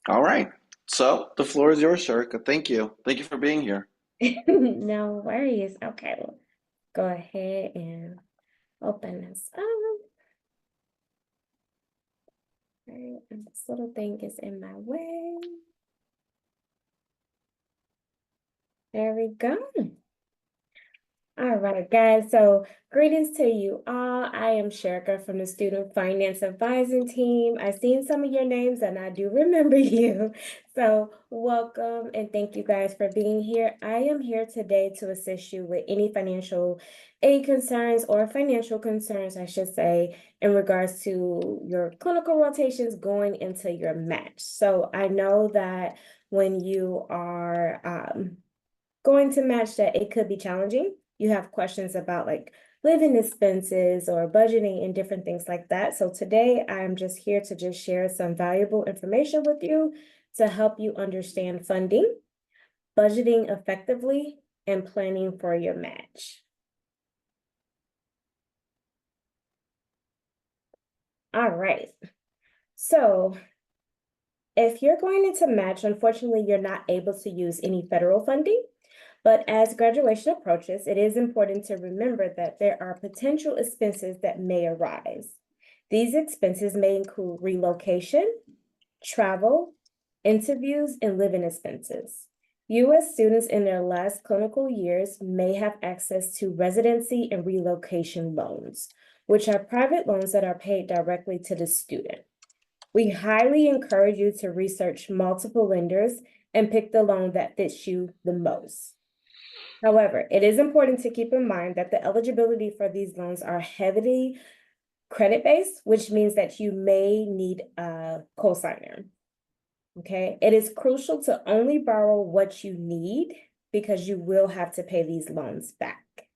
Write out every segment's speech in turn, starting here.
All right. So the floor is yours, Sharika. Thank you. Thank you for being here. No worries. Okay, well, go ahead and open this up. Okay, and this little thing is in my way. There we go. All right, guys. So, greetings to you all. I am Sherika from the Student Finance Advising Team. I've seen some of your names and I do remember you. So, welcome and thank you guys for being here. I am here today to assist you with any financial aid concerns or financial concerns, I should say, in regards to your clinical rotations going into your match. So, I know that when you are going to match that, it could be challenging. You have questions about like living expenses or budgeting and different things like that. So today I'm just here to just share some valuable information with you to help you understand funding, budgeting effectively, and planning for your match. All right. So if you're going into match, unfortunately, you're not able to use any federal funding. But as graduation approaches, it is important to remember that there are potential expenses that may arise. These expenses may include relocation, travel, interviews, and living expenses. U.S. students in their last clinical years may have access to residency and relocation loans, which are private loans that are paid directly to the student. We highly encourage you to research multiple lenders and pick the loan that fits you the most. However, it is important to keep in mind that the eligibility for these loans are heavily credit-based, which means that you may need a cosigner. Okay, it is crucial to only borrow what you need because you will have to pay these loans back.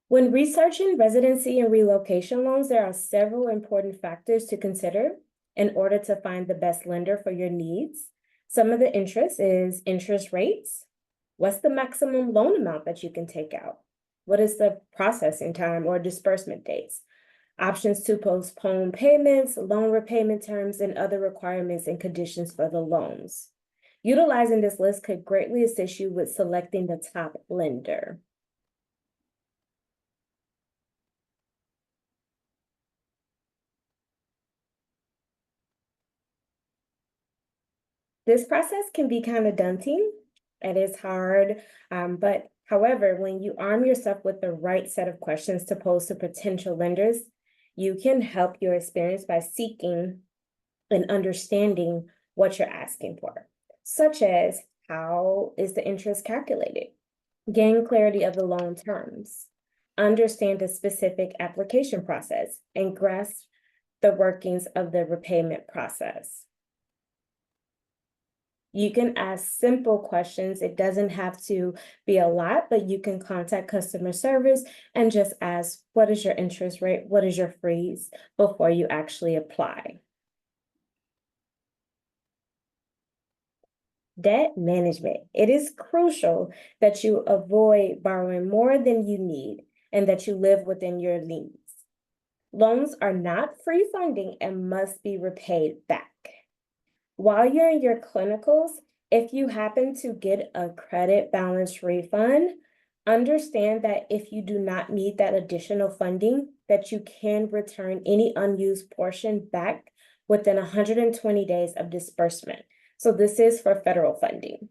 When researching residency and relocation loans, there are several important factors to consider in order to find the best lender for your needs. Some of the interest is interest rates. What's the maximum loan amount that you can take out? What is the processing time or disbursement dates? Options to postpone payments, loan repayment terms, and other requirements and conditions for the loans. Utilizing this list could greatly assist you with selecting the top lender. This process can be kind of daunting. It is hard, but however, when you arm yourself with the right set of questions to pose to potential lenders, you can help your experience by seeking and understanding what you're asking for, such as how is the interest calculated, gain clarity of the loan terms, understand the specific application process, and grasp the workings of the repayment process. You can ask simple questions. It doesn't have to be a lot, but you can contact customer service and just ask, what is your interest rate? What is your freeze before you actually apply? Debt management. It is crucial that you avoid borrowing more than you need and that you live within your means. Loans are not free funding and must be repaid back. While you're in your clinicals, if you happen to get a credit balance refund, understand that if you do not need that additional funding, that you can return any unused portion back within 120 days of disbursement. So this is for federal funding.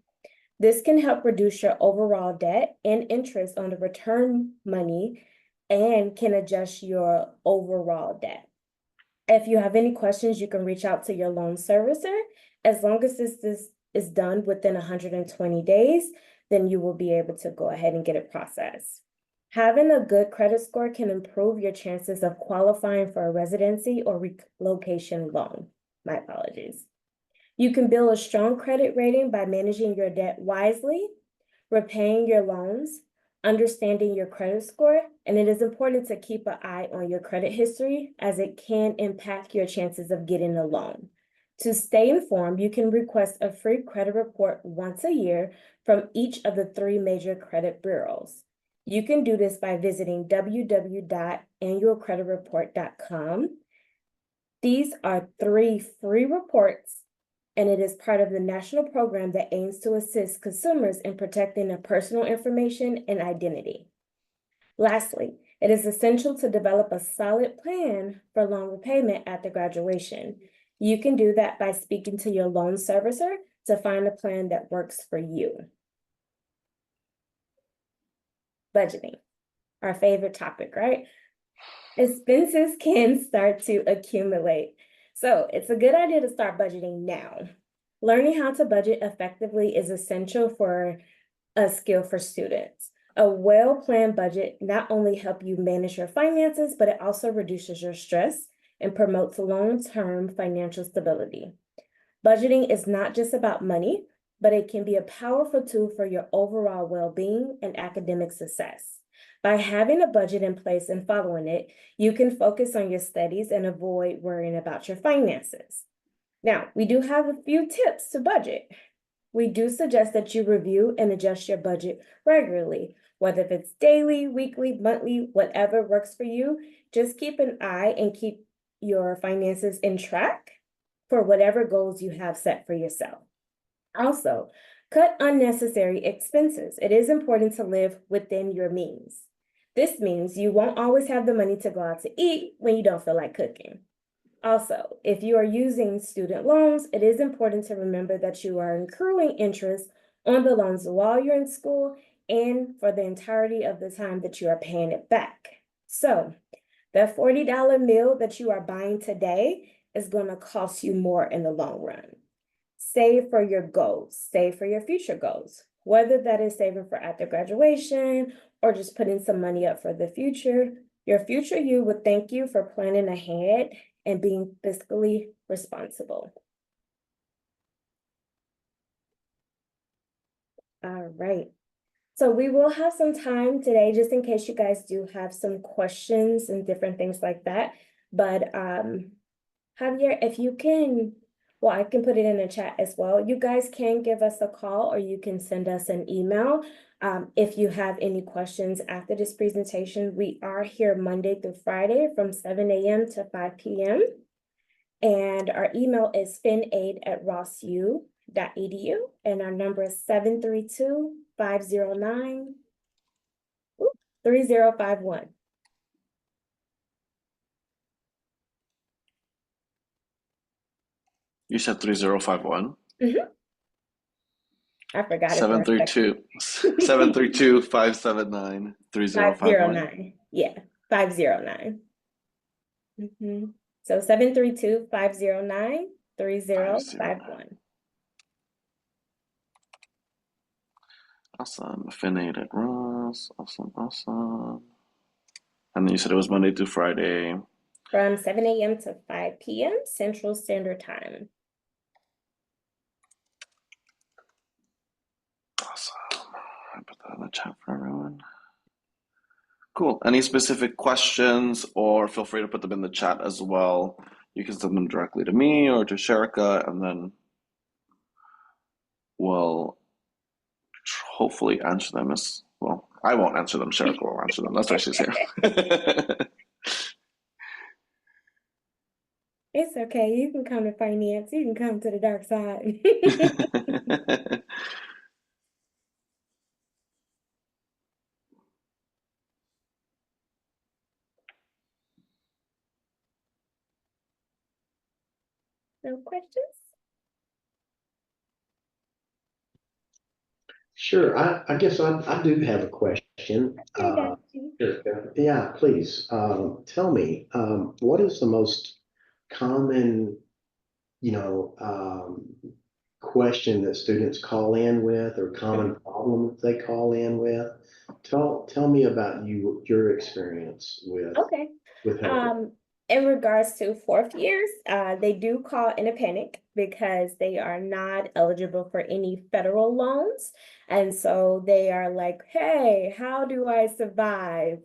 This can help reduce your overall debt and interest on the return money and can adjust your overall debt. If you have any questions, you can reach out to your loan servicer. As long as this is done within 120 days, then you will be able to go ahead and get it processed. Having a good credit score can improve your chances of qualifying for a residency or relocation loan. My apologies. You can build a strong credit rating by managing your debt wisely, repaying your loans, understanding your credit score, and it is important to keep an eye on your credit history as it can impact your chances of getting a loan. To stay informed, you can request a free credit report once a year from each of the three major credit bureaus. You can do this by visiting www.annualcreditreport.com. These are 3 free reports, and it is part of the national program that aims to assist consumers in protecting their personal information and identity. Lastly, it is essential to develop a solid plan for loan repayment after graduation. You can do that by speaking to your loan servicer to find a plan that works for you. Budgeting, our favorite topic, right? Expenses can start to accumulate. So it's a good idea to start budgeting now. Learning how to budget effectively is essential for a skill for students. A well-planned budget not only helps you manage your finances, but it also reduces your stress and promotes long-term financial stability. Budgeting is not just about money, but it can be a powerful tool for your overall well-being and academic success. By having a budget in place and following it, you can focus on your studies and avoid worrying about your finances. Now, we do have a few tips to budget. We do suggest that you review and adjust your budget regularly, whether if it's daily, weekly, monthly, whatever works for you. Just keep an eye and keep your finances in track for whatever goals you have set for yourself. Also, cut unnecessary expenses. It is important to live within your means. This means you won't always have the money to go out to eat when you don't feel like cooking. Also, if you are using student loans, it is important to remember that you are accruing interest on the loans while you're in school and for the entirety of the time that you are paying it back. So, the $40 meal that you are buying today is going to cost you more in the long run. Save for your goals, save for your future goals, whether that is saving for after graduation or just putting some money up for the future. Your future you would thank you for planning ahead and being fiscally responsible. All right. So we will have some time today just in case you guys do have some questions and different things like that. But Javier, if you can, well, I can put it in the chat as well. You guys can give us a call or you can send us an email. If you have any questions after this presentation, we are here Monday through Friday from 7 a.m. to 5 p.m. And our email is finaid@rossu.edu. And our number is 732-509-3051. You said 3051? Mm-hmm. I forgot it for a second. 732-579-3051. 509. Yeah, 509. So 732-509-3051. Awesome. Affiliate at Ross. Awesome, awesome. And then you said it was Monday through Friday. From 7 a.m. to 5 p.m. Central Standard Time. Awesome. I put that in the chat for everyone. Cool. Any specific questions, or feel free to put them in the chat as well. You can send them directly to me or to Sherika, and then we'll hopefully answer them as well. I won't answer them. Sherika will answer them. That's why she's here. It's okay. You can come to finance. You can come to the dark side. No questions? Sure. I guess I do have a question. I got you. Sure. Yeah, please. Tell me, what is the most common, you know, question that students call in with or common problem that they call in with? Tell me about your experience Okay. with helping. In regards to fourth years, they do call in a panic because they are not eligible for any federal loans. And so they are like, hey, how do I survive?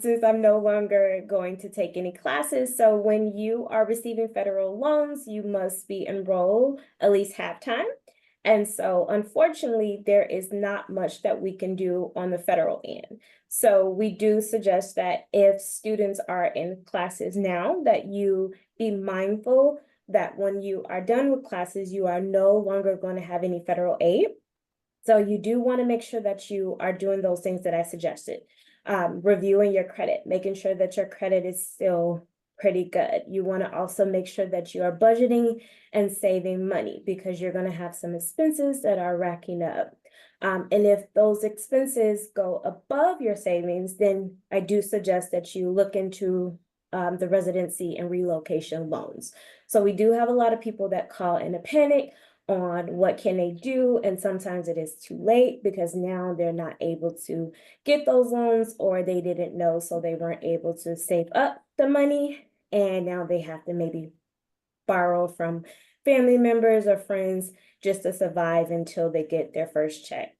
Since I'm no longer going to take any classes. So when you are receiving federal loans, you must be enrolled at least half time. And so unfortunately, there is not much that we can do on the federal end. So we do suggest that if students are in classes now, that you be mindful that when you are done with classes, you are no longer going to have any federal aid. So you do want to make sure that you are doing those things that I suggested. Reviewing your credit, making sure that your credit is still pretty good. You want to also make sure that you are budgeting and saving money because you're going to have some expenses that are racking up. And if those expenses go above your savings, then I do suggest that you look into the residency and relocation loans. So we do have a lot of people that call in a panic on what can they do, and sometimes it is too late because now they're not able to get those loans, or they didn't know, so they weren't able to save up the money, and now they have to maybe borrow from family members or friends just to survive until they get their first check.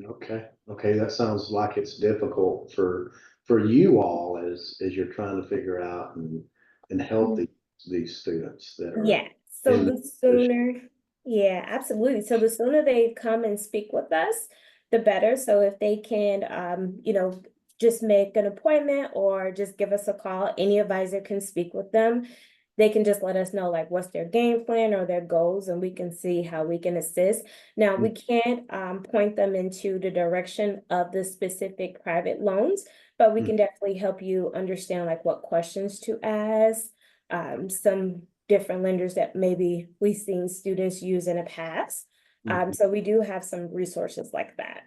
Okay. Okay. That sounds like it's difficult for you all as you're trying to figure out and help these students that are Yeah, so in the this position. sooner, yeah, absolutely. So the sooner they come and speak with us, the better. So if they can, just make an appointment or just give us a call, any advisor can speak with them. They can just let us know like what's their game plan or their goals, and we can see how we can assist. Now, we can't point them into the direction of the specific private loans, but we Mhm. can definitely help you understand like what questions to ask, some different lenders that maybe we've seen students use in the past. Mhm. So we do have some resources like that.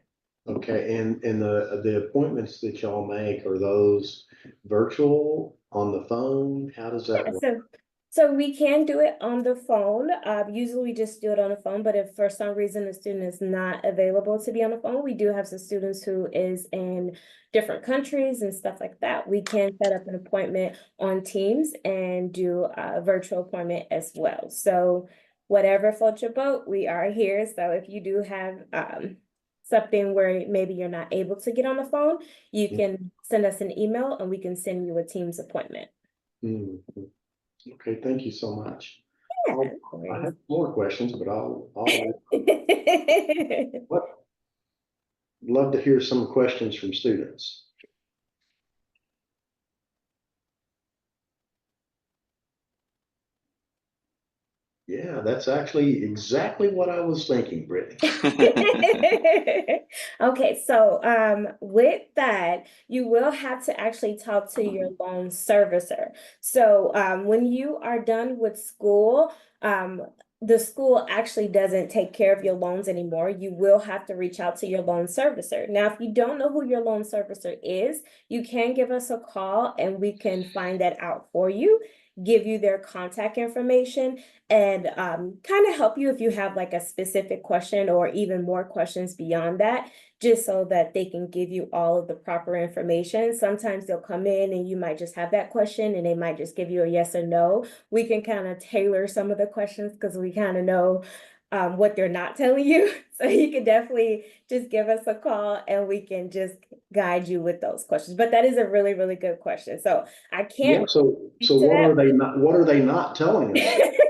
Okay, and the appointments that y'all make, are those virtual on the phone? How does that Yeah, work? so we can do it on the phone. Usually we just do it on the phone, but if for some reason the student is not available to be on the phone, we do have some students who is in different countries and stuff like that. We can set up an appointment on Teams and do a virtual appointment as well. So whatever floats your boat, we are here. So if you do have something where maybe you're not able to get on the phone, you can send us an email and we can send you a Teams appointment. Mhm. Okay, thank you so much. Yeah, I'll, no I worries. have more questions, but I'll what, love to hear some questions from students. Yeah, that's actually exactly what I was thinking, Brittany. Okay, so with that, you will have to actually talk to your loan servicer. So when you are done with school, the school actually doesn't take care of your loans anymore. You will have to reach out to your loan servicer. Now, if you don't know who your loan servicer is, you can give us a call and we can find that out for you, give you their contact information, and kind of help you if you have like a specific question or even more questions beyond that, just so that they can give you all of the proper information. Sometimes they'll come in and you might just have that question and they might just give you a yes or no. We can kind of tailor some of the questions because we kind of know what they're not telling you. So you can definitely just give us a call and we can just guide you with those questions. But that is a really, really good question. So I Yeah, can't so speak to that, but what are they not telling us?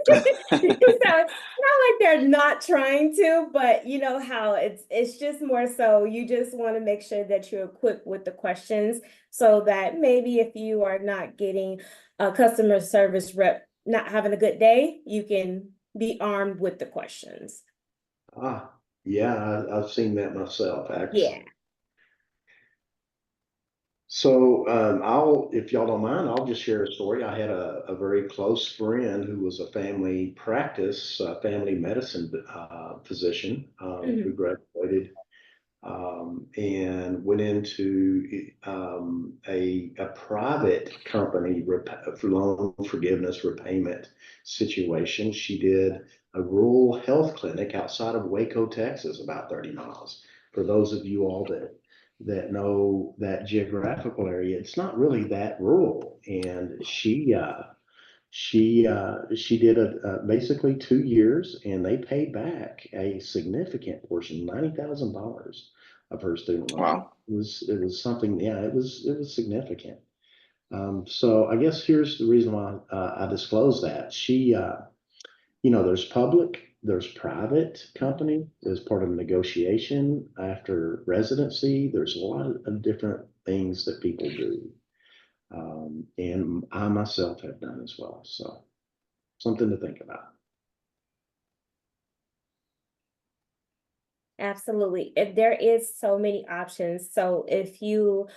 so it's not like they're not trying to, but you know how it's just more so you just want to make sure that you're equipped with the questions so that maybe if you are not getting a customer service rep not having a good day, you can be armed with the questions. Ah, yeah, I've seen that myself, actually. Yeah. So if y'all don't mind, I'll just share a story. I had a very close friend who was a family medicine physician who Mhm. graduated and went into a private company for loan forgiveness repayment situation. She did a rural health clinic outside of Waco, Texas, about 30 miles. For those of you all that know that geographical area, it's not really that rural. And she did basically 2 years, and they paid back a significant portion, $90,000 of her student loan. Wow. It was something, yeah, it was significant. So I guess here's the reason why I disclose that. There's public There's private company as part of negotiation after residency. There's a lot of different things that people do. And I myself have done as well. So something to think about. Absolutely. If there is so many options. So if you,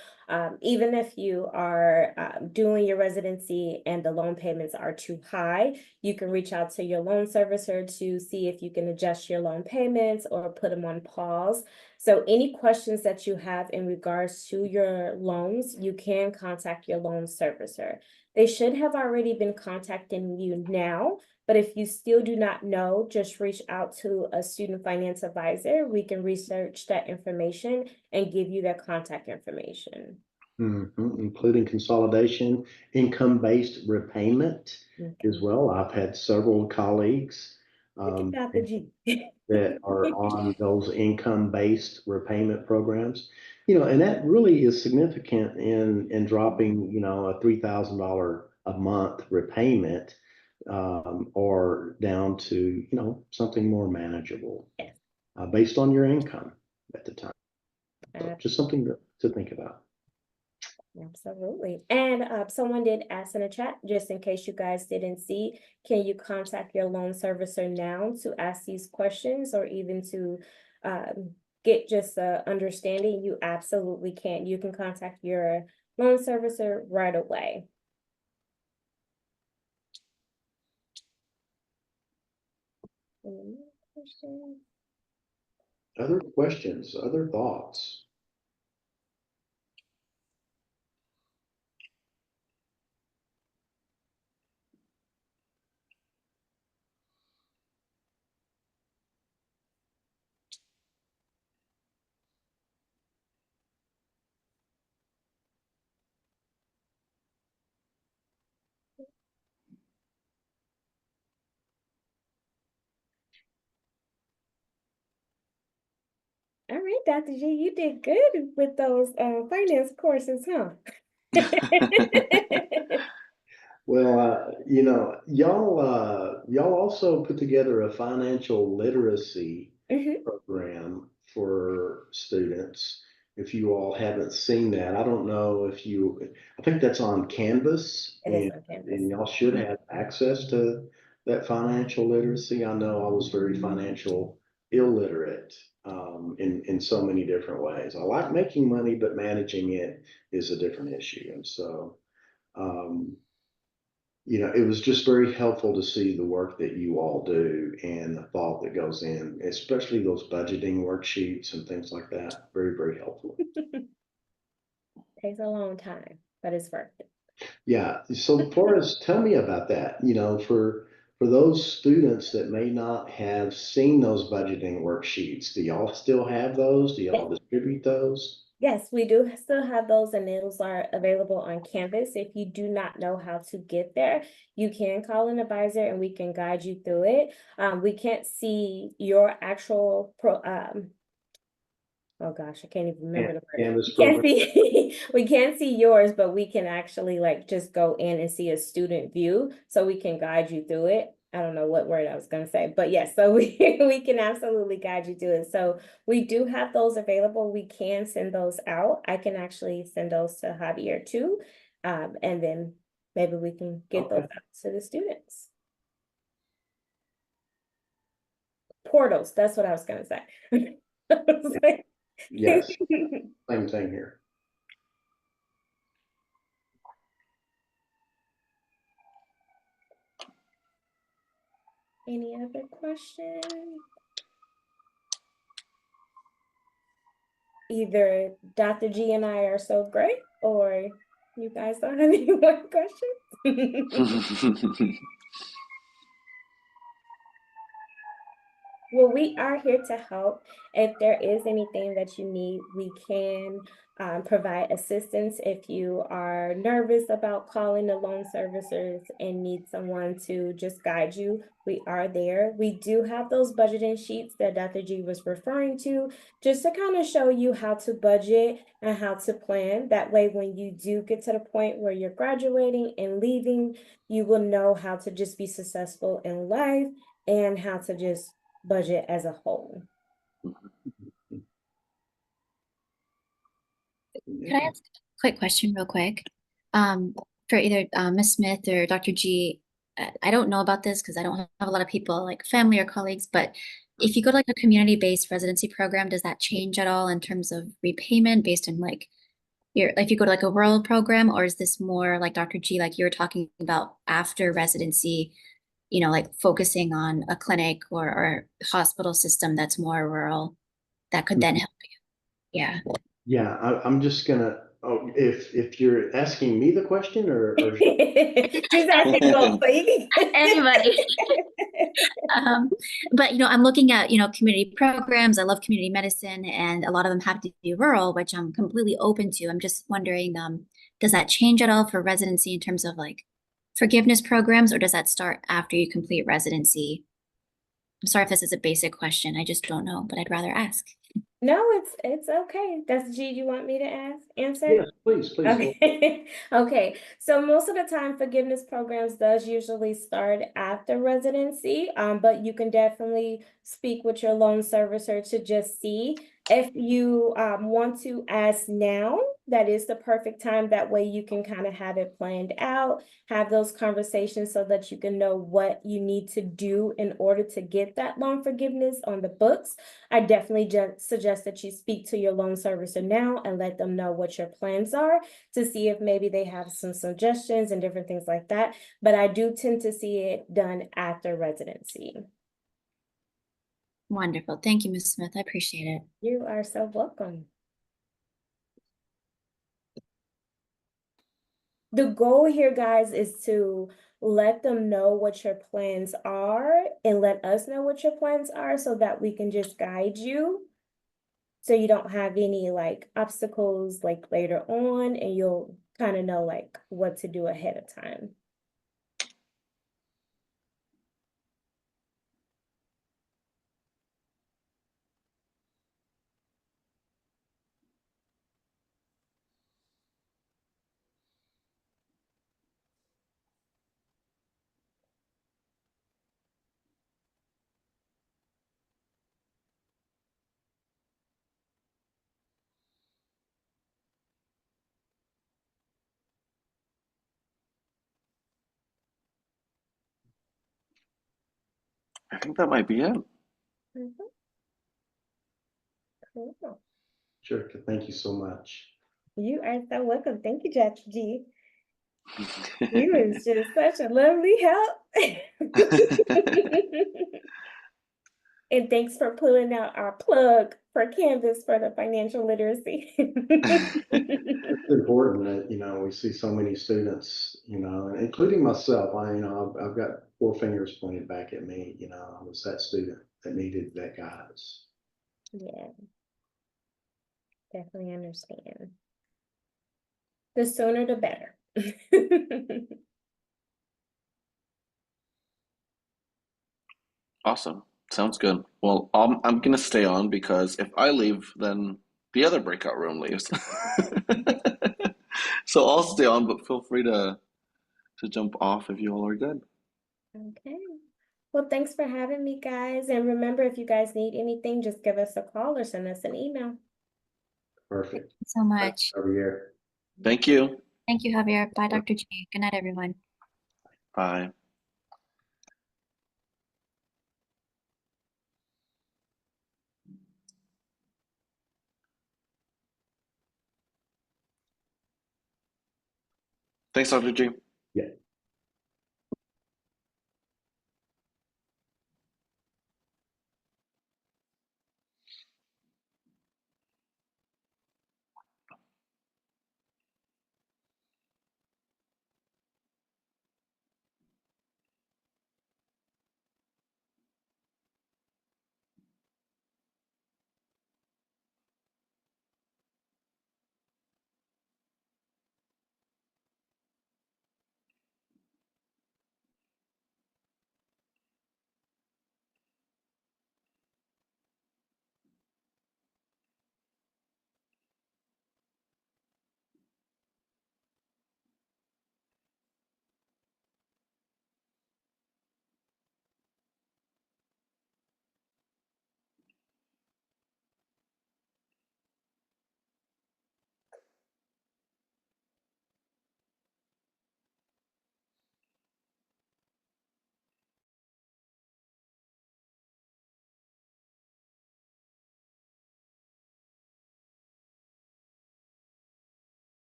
even if you are doing your residency and the loan payments are too high, you can reach out to your loan servicer to see if you can adjust your loan payments or put them on pause. So any questions that you have in regards to your loans, you can contact your loan servicer. They should have already been contacting you now. But if you still do not know, just reach out to a student finance advisor. We can research that information and give you that contact information. Including consolidation, income-based repayment as Okay. well. I've had several colleagues Look at Dr. G. that are on those income-based repayment programs. And that really is significant in dropping, a $3,000 a month repayment, or down to, something more manageable, Yes, based on your income at the time. So ab- just something to think about. absolutely. And someone did ask in the chat, just in case you guys didn't see, can you contact your loan servicer now to ask these questions or even to get just a understanding? You absolutely can. You can contact your loan servicer right away. Any questions? Other questions, other thoughts? All right, Dr. G, you did good with those finance courses, huh? Well, y'all also put together a financial literacy Mhm. program for students. If you all haven't seen that, I don't know if I think that's on Canvas, It is and on campus. y'all should have access to that financial literacy. I know I was very financial illiterate, in so many different ways. I like making money, but managing it is a different issue. And so, um, it was just very helpful to see the work that you all do and the thought that goes in, especially those budgeting worksheets and things like that. Very, very helpful. Takes a long time, but it's worth it. Yeah. So Forrest, tell me about that. For those students that may not have seen those budgeting worksheets, do y'all still have those? Do Yes, y'all distribute those? yes, we do still have those, and those are available on Canvas. If you do not know how to get there, you can call an advisor and we can guide you through it. We can't see your actual oh gosh, I can't even remember the word. Canvas We can't program? see we can't see yours, but we can actually like just go in and see a student view so we can guide you through it. I don't know what word I was gonna say, but yes, so we can absolutely guide you through it. So we do have those available. We can send those out. I can actually send those to Javier too. And then maybe we can get those Okay. out to the students. Portals, that's what I was gonna say. I was like- Yes. Same thing here. Any other questions? Either Dr. G and I are so great, or you guys don't have any more questions? Well, we are here to help. If there is anything that you need, we can provide assistance. If you are nervous about calling the loan servicers and need someone to just guide you, we are there. We do have those budgeting sheets that Dr. G was referring to, just to kind of show you how to budget and how to plan. That way, when you do get to the point where you're graduating and leaving, you will know how to just be successful in life and how to just budget as a whole. Could I ask a quick question real quick? For either Ms. Smith or Dr. G, I don't know about this because I don't have a lot of people like family or colleagues, but if you go to like a community-based residency program, does that change at all in terms of repayment based on like your, like if you go to like a rural program, or is this more like Dr. G, like you were talking about after residency, you know, like focusing on a clinic or hospital system that's more rural that could then help you? Yeah. Yeah, I'm just gonna, oh, if you're asking me the question or She's asking both. So you can... Anybody. But you know, I'm looking at, you know, community programs. I love community medicine, and a lot of them have to be rural, which I'm completely open to. I'm just wondering, does that change at all for residency in terms of like forgiveness programs, or does that start after you complete residency? I'm sorry if this is a basic question. I just don't know, but I'd rather ask. No, it's okay. That's G, you want me to answer? yes, please, go. Okay. Okay. So most of the time, forgiveness programs does usually start after residency, but you can definitely speak with your loan servicer to just see if you want to ask now. That is the perfect time. That way you can kind of have it planned out, have those conversations so that you can know what you need to do in order to get that loan forgiveness on the books. I definitely just suggest that you speak to your loan servicer now and let them know what your plans are to see if maybe they have some suggestions and different things like that. But I do tend to see it done after residency. Wonderful. Thank you, Ms. Smith. I appreciate it. You are so welcome. The goal here, guys, is to let them know what your plans are and let us know what your plans are so that we can just guide you. So you don't have any like obstacles like later on, and you'll kind of know like what to do ahead of time. I think that might be it. Mhm. Cool. Sure, thank you so much. You are so welcome. Thank you, Judge G. You is just such a lovely help. And thanks for pulling out our plug for Canvas for the financial literacy. It's important that, we see so many students, including myself. I've got four fingers pointed back at me. I was that student that needed that guidance. Yeah, definitely understand. The sooner the better. Awesome. Sounds good. Well, I'm gonna stay on because if I leave, then the other breakout room leaves. So I'll stay on, but feel free to jump off if you all are good. Okay. Well, thanks for having me, guys. And remember, if you guys need anything, just give us a call or send us an email. Perfect. Thank you so much. Over here. Thank you. Thank you, Javier. Bye, Dr. G. Good night, everyone. Bye. Thanks, Dr. G. Yeah.